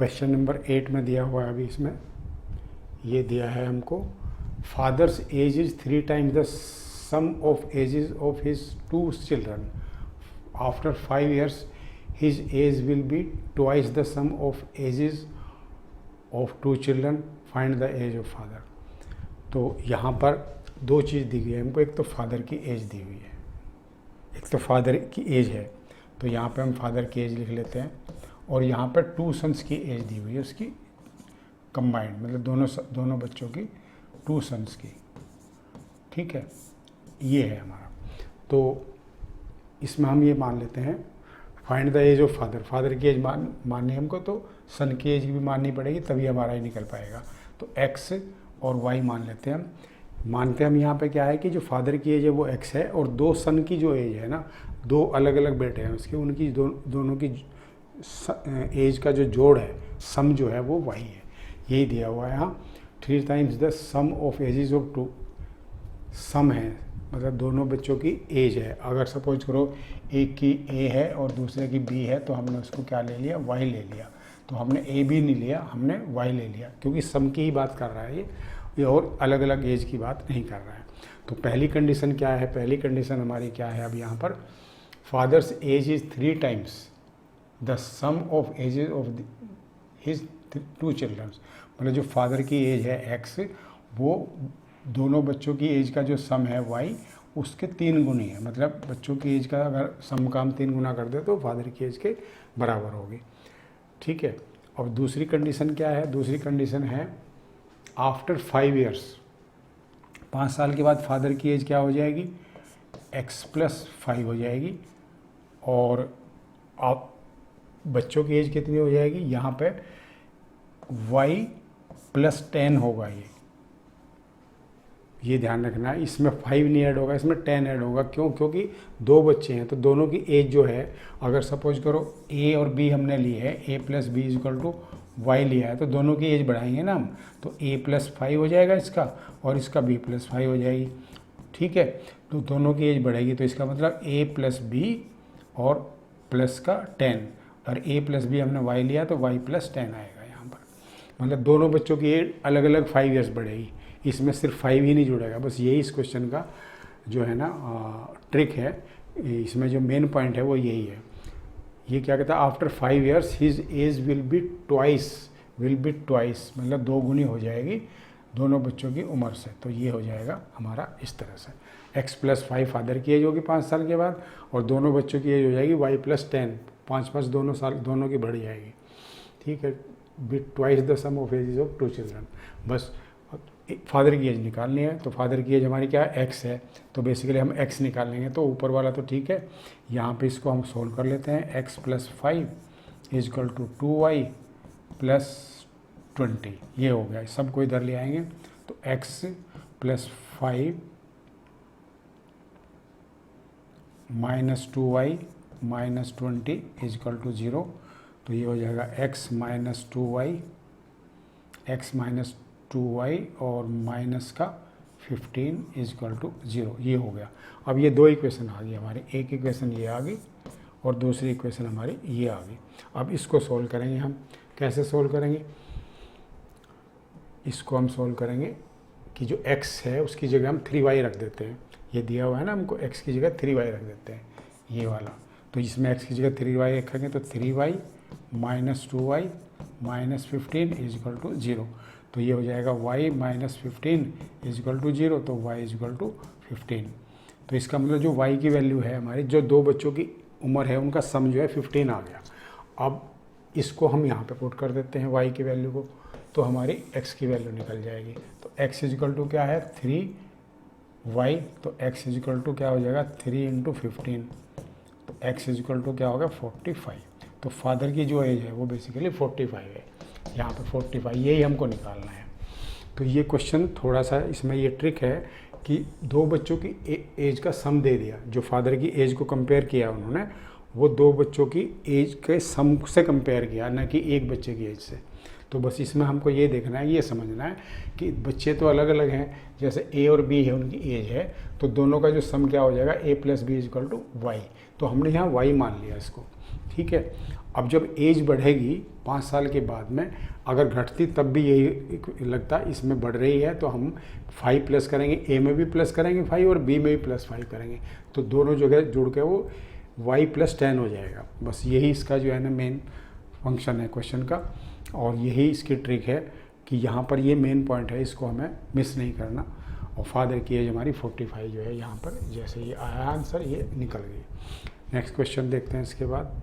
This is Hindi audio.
क्वेश्चन नंबर 8 में दिया हुआ है अभी इसमें, ये दिया है हमको, father's age is 3 times the sum of ages of his 2 children. After 5 years his age will be twice the sum of ages of 2 children. Find the age of father. तो यहाँ पर दो चीज़ दी गई है हमको, एक तो फादर की एज दी हुई है, एक तो फादर की एज है, तो यहाँ पे हम फादर की एज लिख लेते हैं, और यहाँ पर 2 sons की एज दी हुई है उसकी कंबाइंड, मतलब दोनों बच्चों की 2 sons की, ठीक है, ये है हमारा। तो इसमें हम ये मान लेते हैं find the age of father, father की एज माननी हमको, तो सन की एज भी माननी पड़ेगी, तभी हमारा ही निकल पाएगा। तो एक्स और वाई मान लेते हैं हम। मानते हैं हम यहाँ पे क्या है कि जो फादर की एज है वो एक्स है, और 2 सन की जो एज है ना, 2 अलग अलग बेटे हैं उसके, उनकी दोनों की एज का जो जोड़ है, सम जो है वो वाई है, यही दिया हुआ है यहाँ। 3 times the sum of ages of 2, sum है मतलब दोनों बच्चों की एज है। अगर सपोज करो एक की ए है और दूसरे की बी है, तो हमने उसको क्या ले लिया, वाई ले लिया। तो हमने ए बी नहीं लिया, हमने वाई ले लिया, क्योंकि सम की ही बात कर रहा है ये और अलग अलग एज की बात नहीं कर रहा है। तो पहली कंडीशन क्या है, पहली कंडीशन हमारी क्या है अब यहाँ पर, father's age is 3 times the sum of ages of his 2 children। मतलब जो फादर की एज है एक्स, वो दोनों बच्चों की एज का जो सम है वाई, उसके 3 गुनी है। मतलब बच्चों की एज का अगर सम का हम 3 गुना कर दे तो फादर की एज के बराबर होगी, ठीक है। और दूसरी कंडीशन क्या है, दूसरी कंडीशन है आफ्टर 5 years, 5 साल के बाद फादर की एज क्या हो जाएगी, x+5 हो जाएगी, और आप बच्चों की एज कितनी हो जाएगी, यहाँ पे y+10 होगा। ये ध्यान रखना है, इसमें 5 नहीं ऐड होगा, इसमें 10 ऐड होगा। क्यों, क्योंकि 2 बच्चे हैं, तो दोनों की एज जो है, अगर सपोज करो a और b हमने ली है, a+b = y लिया है, तो दोनों की एज बढ़ाएंगे ना हम, तो a+5 हो जाएगा इसका, और इसका b+5 हो जाएगी, ठीक है। तो दोनों की एज बढ़ेगी, तो इसका मतलब a+b और प्लस का 10, और a+b हमने y लिया तो y+10 आएगा यहाँ पर। मतलब दोनों बच्चों की एज अलग अलग 5 years बढ़ेगी, इसमें सिर्फ 5 ही नहीं जुड़ेगा। बस यही इस क्वेश्चन का जो है ना ट्रिक है, इसमें जो मेन पॉइंट है वो यही है। ये क्या कहता है, after 5 years his age will be twice, मतलब 2 गुनी हो जाएगी दोनों बच्चों की उम्र से। तो ये हो जाएगा हमारा इस तरह से, x+5 फादर की एज होगी 5 साल के बाद, और दोनों बच्चों की एज हो जाएगी y+10, 5 दोनों साल दोनों की बढ़ जाएगी, ठीक है। Be twice the sum of ages of 2 children। बस फादर की एज निकालनी है, तो फादर की एज हमारी क्या है, एक्स है, तो बेसिकली हम एक्स निकाल लेंगे। तो ऊपर वाला तो ठीक है, यहाँ पे इसको हम सोल्व कर लेते हैं। x+5 = 2y + 20, ये हो गया, सबको इधर ले आएंगे, तो x+5 - 2y - 20 = 0। तो ये हो जाएगा x - 2y और माइनस का 15 = 0, ये हो गया। अब ये 2 इक्वेशन आ गई हमारी, एक इक्वेशन ये आ गई और दूसरी इक्वेशन हमारी ये आ गई। अब इसको सोल्व करेंगे हम, कैसे सोल्व करेंगे, इसको हम सोल्व करेंगे कि जो x है उसकी जगह हम 3y रख देते हैं। ये दिया हुआ है ना हमको, x की जगह 3y रख देते हैं, ये वाला। तो इसमें x की जगह 3y रखेंगे, तो 3y - 2y - 15 = 0। तो ये हो जाएगा y - 15 = 0, तो y = 15। तो इसका मतलब जो y की वैल्यू है हमारी, जो 2 बच्चों की उम्र है उनका सम जो है 15 आ गया। अब इसको हम यहाँ पे पुट कर देते हैं y की वैल्यू को, तो हमारी x की वैल्यू निकल जाएगी। तो x = क्या है, 3y, तो x = क्या हो जाएगा, 3 × 15, तो x = क्या होगा, 45। तो फादर की जो एज है वो बेसिकली 45 है, यहाँ पे 45, यही हमको निकालना है। तो ये क्वेश्चन थोड़ा सा, इसमें ये ट्रिक है कि 2 बच्चों की एज का सम दे दिया, जो फादर की एज को कंपेयर किया उन्होंने, वो 2 बच्चों की एज के सम से कंपेयर किया, ना कि एक बच्चे की एज से। तो बस इसमें हमको ये देखना है, ये समझना है कि बच्चे तो अलग अलग हैं, जैसे a और b है उनकी एज है, तो दोनों का जो सम क्या हो जाएगा, a + b = y। तो हमने यहाँ y मान लिया इसको, ठीक है। अब जब एज बढ़ेगी 5 साल के बाद में, अगर घटती तब भी यही लगता इसमें बढ़ रही है, तो हम 5 प्लस करेंगे, ए में भी प्लस करेंगे 5 और बी में भी प्लस 5 करेंगे, तो दोनों जगह जुड़ के वो y + 10 हो जाएगा। बस यही इसका जो है ना मेन फंक्शन है क्वेश्चन का, और यही इसकी ट्रिक है कि यहाँ पर ये मेन पॉइंट है, इसको हमें मिस नहीं करना। और फादर की एज हमारी 45 जो है यहाँ पर, जैसे ये आया आंसर, ये निकल गई। नेक्स्ट क्वेश्चन देखते हैं इसके बाद।